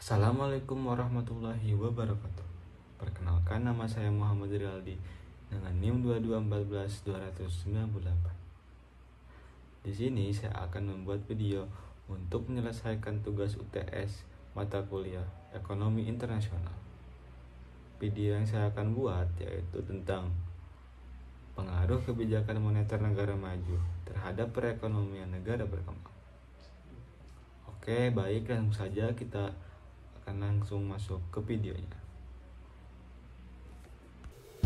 Assalamualaikum warahmatullahi wabarakatuh. Perkenalkan, nama saya Muhammad Rialdi dengan NIM 2214298. Di sini saya akan membuat video untuk menyelesaikan tugas UTS mata kuliah Ekonomi Internasional. Video yang saya akan buat yaitu tentang pengaruh kebijakan moneter negara maju terhadap perekonomian negara berkembang. Oke, baik, langsung saja kita akan langsung masuk ke videonya.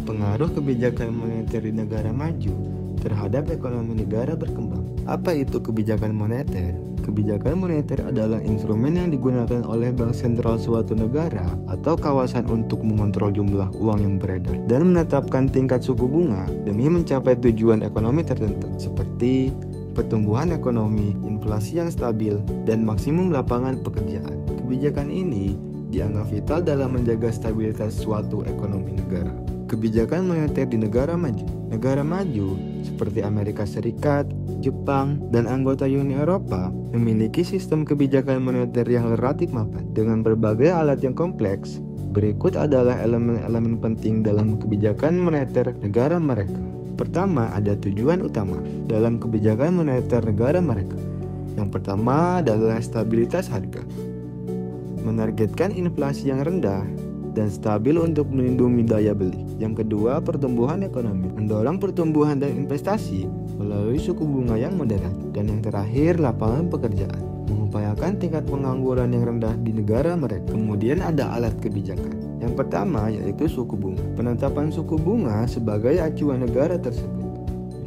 Pengaruh kebijakan moneter di negara maju terhadap ekonomi negara berkembang. Apa itu kebijakan moneter? Kebijakan moneter adalah instrumen yang digunakan oleh bank sentral suatu negara atau kawasan untuk mengontrol jumlah uang yang beredar dan menetapkan tingkat suku bunga demi mencapai tujuan ekonomi tertentu seperti pertumbuhan ekonomi, inflasi yang stabil, dan maksimum lapangan pekerjaan. Kebijakan ini dianggap vital dalam menjaga stabilitas suatu ekonomi negara. Kebijakan moneter di negara maju. Negara maju seperti Amerika Serikat, Jepang, dan anggota Uni Eropa memiliki sistem kebijakan moneter yang relatif mapan dengan berbagai alat yang kompleks. Berikut adalah elemen-elemen penting dalam kebijakan moneter negara mereka. Pertama, ada tujuan utama dalam kebijakan moneter negara mereka. Yang pertama adalah stabilitas harga, menargetkan inflasi yang rendah dan stabil untuk melindungi daya beli. Yang kedua, pertumbuhan ekonomi, mendorong pertumbuhan dan investasi melalui suku bunga yang moderat. Dan yang terakhir, lapangan pekerjaan, mengupayakan tingkat pengangguran yang rendah di negara mereka. Kemudian ada alat kebijakan. Yang pertama yaitu suku bunga. Penetapan suku bunga sebagai acuan negara tersebut.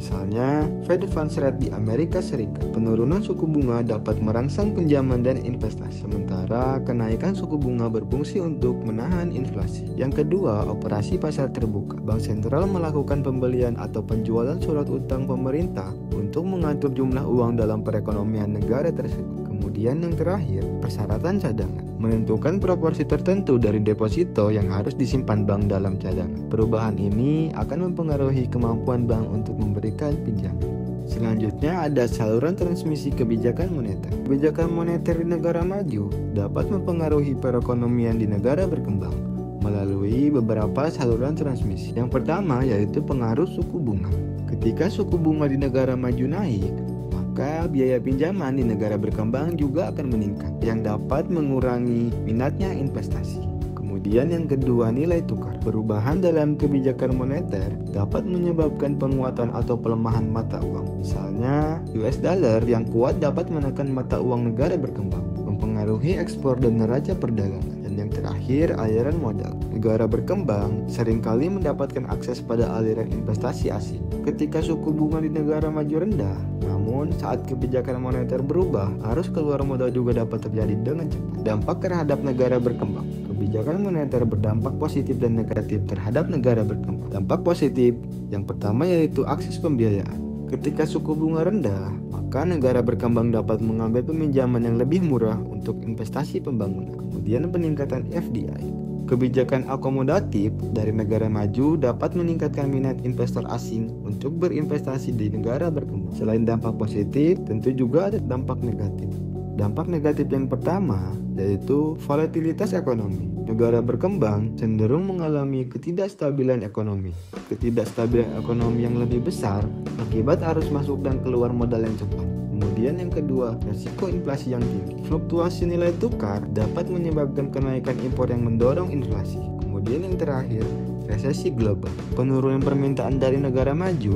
Misalnya, Fed Funds Rate di Amerika Serikat. Penurunan suku bunga dapat merangsang pinjaman dan investasi, sementara kenaikan suku bunga berfungsi untuk menahan inflasi. Yang kedua, operasi pasar terbuka. Bank sentral melakukan pembelian atau penjualan surat utang pemerintah untuk mengatur jumlah uang dalam perekonomian negara tersebut. Kemudian yang terakhir, persyaratan cadangan, menentukan proporsi tertentu dari deposito yang harus disimpan bank dalam cadangan. Perubahan ini akan mempengaruhi kemampuan bank untuk memberikan pinjaman. Selanjutnya ada saluran transmisi kebijakan moneter. Kebijakan moneter di negara maju dapat mempengaruhi perekonomian di negara berkembang melalui beberapa saluran transmisi. Yang pertama yaitu pengaruh suku bunga. Ketika suku bunga di negara maju naik, maka biaya pinjaman di negara berkembang juga akan meningkat, yang dapat mengurangi minatnya investasi. Kemudian yang kedua, nilai tukar. Perubahan dalam kebijakan moneter dapat menyebabkan penguatan atau pelemahan mata uang. Misalnya, US dollar yang kuat dapat menekan mata uang negara berkembang, mempengaruhi ekspor dan neraca perdagangan. Dan yang terakhir, aliran modal. Negara berkembang seringkali mendapatkan akses pada aliran investasi asing. Ketika suku bunga di negara maju rendah, namun saat kebijakan moneter berubah, arus keluar modal juga dapat terjadi dengan cepat. Dampak terhadap negara berkembang. Kebijakan moneter berdampak positif dan negatif terhadap negara berkembang. Dampak positif yang pertama yaitu akses pembiayaan. Ketika suku bunga rendah, maka negara berkembang dapat mengambil peminjaman yang lebih murah untuk investasi pembangunan. Kemudian peningkatan FDI. Kebijakan akomodatif dari negara maju dapat meningkatkan minat investor asing untuk berinvestasi di negara berkembang. Selain dampak positif, tentu juga ada dampak negatif. Dampak negatif yang pertama yaitu volatilitas ekonomi. Negara berkembang cenderung mengalami ketidakstabilan ekonomi. Ketidakstabilan ekonomi yang lebih besar akibat arus masuk dan keluar modal yang cepat. Kemudian yang kedua, risiko inflasi yang tinggi. Fluktuasi nilai tukar dapat menyebabkan kenaikan impor yang mendorong inflasi. Kemudian yang terakhir, resesi global. Penurunan permintaan dari negara maju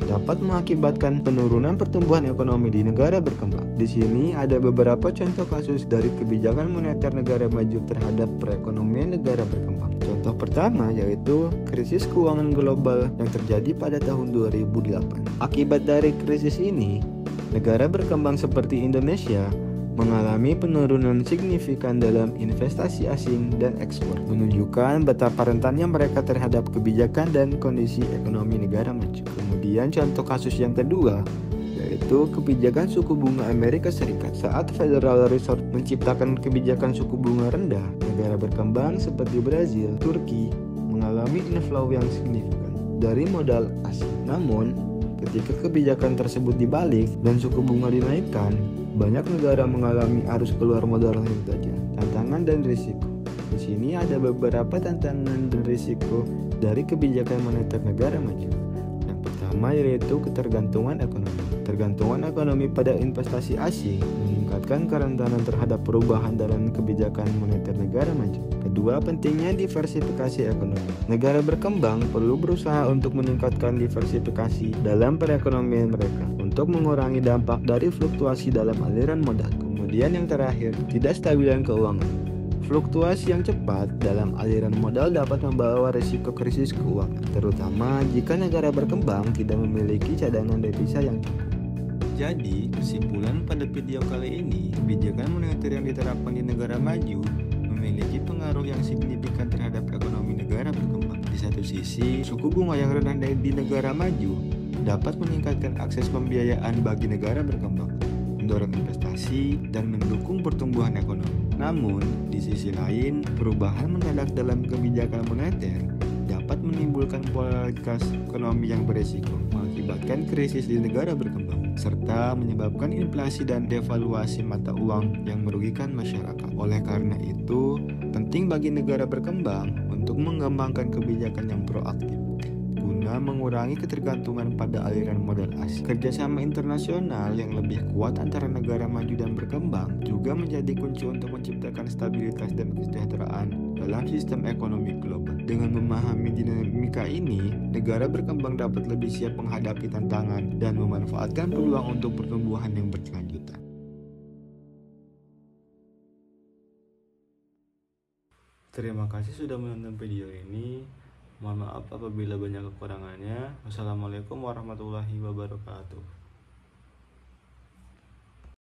dapat mengakibatkan penurunan pertumbuhan ekonomi di negara berkembang. Di sini ada beberapa contoh kasus dari kebijakan moneter negara maju terhadap perekonomian negara berkembang. Contoh pertama yaitu krisis keuangan global yang terjadi pada tahun 2008. Akibat dari krisis ini, negara berkembang seperti Indonesia mengalami penurunan signifikan dalam investasi asing dan ekspor, menunjukkan betapa rentannya mereka terhadap kebijakan dan kondisi ekonomi negara maju. Kemudian contoh kasus yang kedua yaitu kebijakan suku bunga Amerika Serikat. Saat Federal Reserve menciptakan kebijakan suku bunga rendah, negara berkembang seperti Brazil, Turki mengalami inflow yang signifikan dari modal asing. Namun, ketika kebijakan tersebut dibalik dan suku bunga dinaikkan, banyak negara mengalami arus keluar modal yang tajam. Tantangan tantangan dan risiko. Di sini ada beberapa tantangan dan risiko dari kebijakan moneter negara maju. Yang pertama yaitu ketergantungan ekonomi. Tergantungan ekonomi pada investasi asing meningkatkan kerentanan terhadap perubahan dalam kebijakan moneter negara maju. Kedua, pentingnya diversifikasi ekonomi. Negara berkembang perlu berusaha untuk meningkatkan diversifikasi dalam perekonomian mereka untuk mengurangi dampak dari fluktuasi dalam aliran modal. Kemudian yang terakhir, tidak stabilan keuangan. Fluktuasi yang cepat dalam aliran modal dapat membawa risiko krisis keuangan, terutama jika negara berkembang tidak memiliki cadangan devisa yang cukup. Jadi, kesimpulan pada video kali ini, kebijakan moneter yang diterapkan di negara maju memiliki pengaruh yang signifikan terhadap ekonomi negara berkembang. Di satu sisi, suku bunga yang rendah di negara maju dapat meningkatkan akses pembiayaan bagi negara berkembang, mendorong investasi, dan mendukung pertumbuhan ekonomi. Namun, di sisi lain, perubahan mendadak dalam kebijakan moneter dapat menimbulkan polaritas ekonomi yang beresiko, mengakibatkan krisis di negara berkembang, serta menyebabkan inflasi dan devaluasi mata uang yang merugikan masyarakat. Oleh karena itu, penting bagi negara berkembang untuk mengembangkan kebijakan yang proaktif guna mengurangi ketergantungan pada aliran modal asing. Kerjasama internasional yang lebih kuat antara negara maju dan berkembang juga menjadi kunci untuk menciptakan stabilitas dan kesejahteraan dalam sistem ekonomi global. Dengan memahami dinamika ini, negara berkembang dapat lebih siap menghadapi tantangan dan memanfaatkan peluang untuk pertumbuhan yang berkelanjutan. Terima kasih sudah menonton video ini. Mohon maaf apabila banyak kekurangannya. Wassalamualaikum warahmatullahi wabarakatuh.